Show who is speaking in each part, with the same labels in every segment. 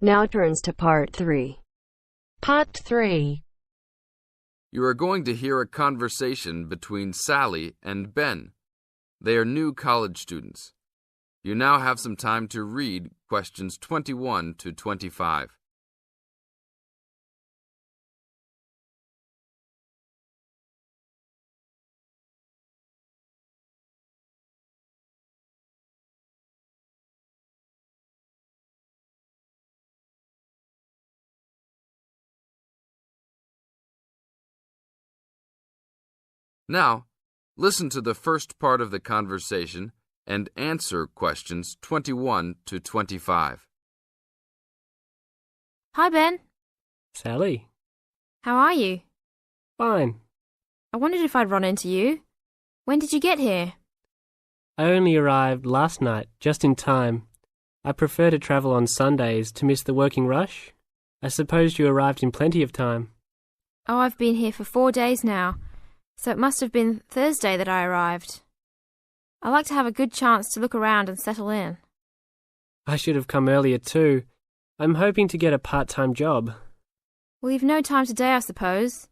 Speaker 1: Now turns to Part 3.
Speaker 2: Part 3.
Speaker 3: You are going to hear a conversation between Sally and Ben. They are new college students. You now have some time to read questions 21 to 25. Now, listen to the first part of the conversation and answer questions 21 to 25.
Speaker 4: Hi, Ben.
Speaker 5: Sally.
Speaker 4: How are you?
Speaker 5: Fine.
Speaker 4: I wondered if I'd run into you. When did you get here?
Speaker 5: I only arrived last night, just in time. I prefer to travel on Sundays to miss the working rush. I suppose you arrived in plenty of time.
Speaker 4: Oh, I've been here for 4 days now, so it must have been Thursday that I arrived. I like to have a good chance to look around and settle in.
Speaker 5: I should have come earlier too. I'm hoping to get a part-time job.
Speaker 4: Well, you've no time today, I suppose.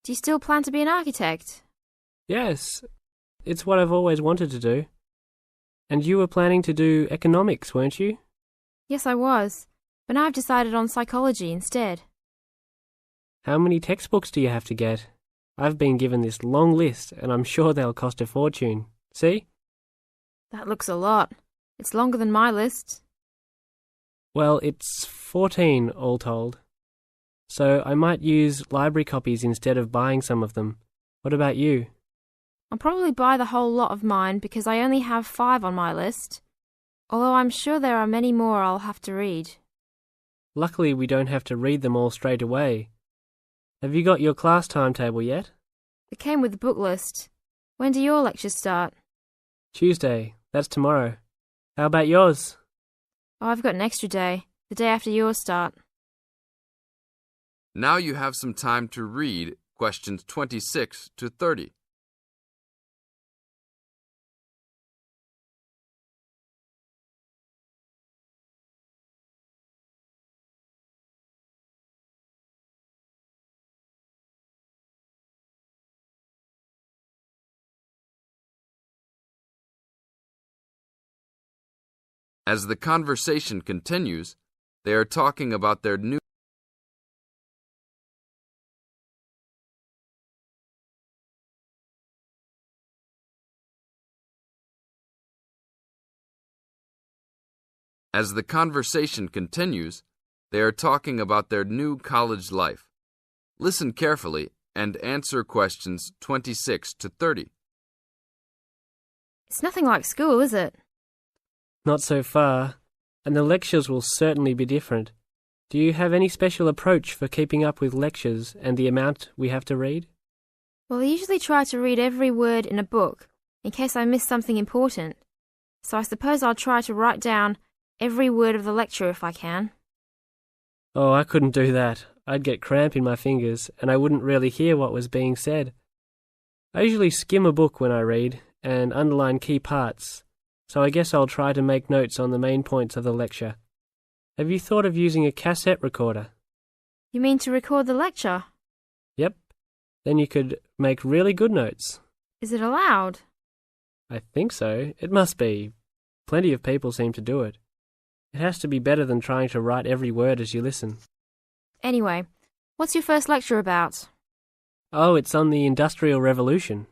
Speaker 4: Do you still plan to be an architect?
Speaker 5: Yes, it's what I've always wanted to do. And you were planning to do economics, weren't you?
Speaker 4: Yes, I was, but now I've decided on psychology instead.
Speaker 5: How many textbooks do you have to get? I've been given this long list, and I'm sure they'll cost a fortune. See?
Speaker 4: That looks a lot. It's longer than my list.
Speaker 5: Well, it's 14 all told. So I might use library copies instead of buying some of them. What about you?
Speaker 4: I'll probably buy the whole lot of mine because I only have 5 on my list, although I'm sure there are many more I'll have to read.
Speaker 5: Luckily, we don't have to read them all straight away. Have you got your class timetable yet?
Speaker 4: It came with the book list. When do your lectures start?
Speaker 5: Tuesday. That's tomorrow. How about yours?
Speaker 4: Oh, I've got an extra day, the day after yours start.
Speaker 3: Now you have some time to read questions 26 to 30. As the conversation continues, they are talking about their new As the conversation continues, they are talking about their new college life. Listen carefully and answer questions 26 to 30.
Speaker 4: It's nothing like school, is it?
Speaker 5: Not so far, and the lectures will certainly be different. Do you have any special approach for keeping up with lectures and the amount we have to read?
Speaker 4: Well, I usually try to read every word in a book, in case I miss something important. So I suppose I'll try to write down every word of the lecture if I can.
Speaker 5: Oh, I couldn't do that. I'd get cramp in my fingers, and I wouldn't really hear what was being said. I usually skim a book when I read, and underline key parts, so I guess I'll try to make notes on the main points of the lecture. Have you thought of using a cassette recorder?
Speaker 4: You mean to record the lecture?
Speaker 5: Yep. Then you could make really good notes.
Speaker 4: Is it allowed?
Speaker 5: I think so. It must be. Plenty of people seem to do it. It has to be better than trying to write every word as you listen.
Speaker 4: Anyway, what's your first lecture about?
Speaker 5: Oh, it's on the Industrial Revolution.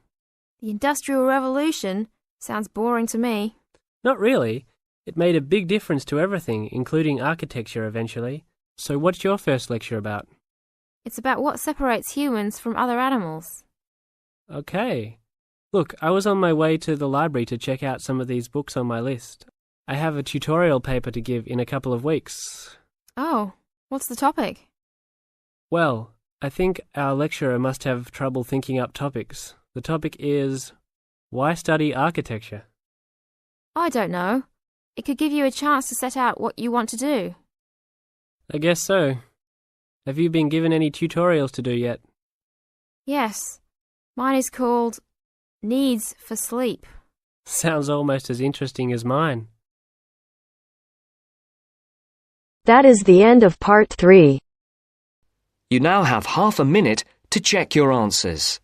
Speaker 4: The Industrial Revolution? Sounds boring to me.
Speaker 5: Not really. It made a big difference to everything, including architecture eventually. So what's your first lecture about?
Speaker 4: It's about what separates humans from other animals.
Speaker 5: Okay. Look, I was on my way to the library to check out some of these books on my list. I have a tutorial paper to give in a couple of weeks.
Speaker 4: Oh, what's the topic?
Speaker 5: Well, I think our lecturer must have trouble thinking up topics. The topic is, why study architecture?
Speaker 4: I don't know. It could give you a chance to set out what you want to do.
Speaker 5: I guess so. Have you been given any tutorials to do yet?
Speaker 4: Yes. Mine is called Needs for Sleep.
Speaker 5: Sounds almost as interesting as mine.
Speaker 1: That is the end of part 3.
Speaker 6: You now have half a minute to check your answers.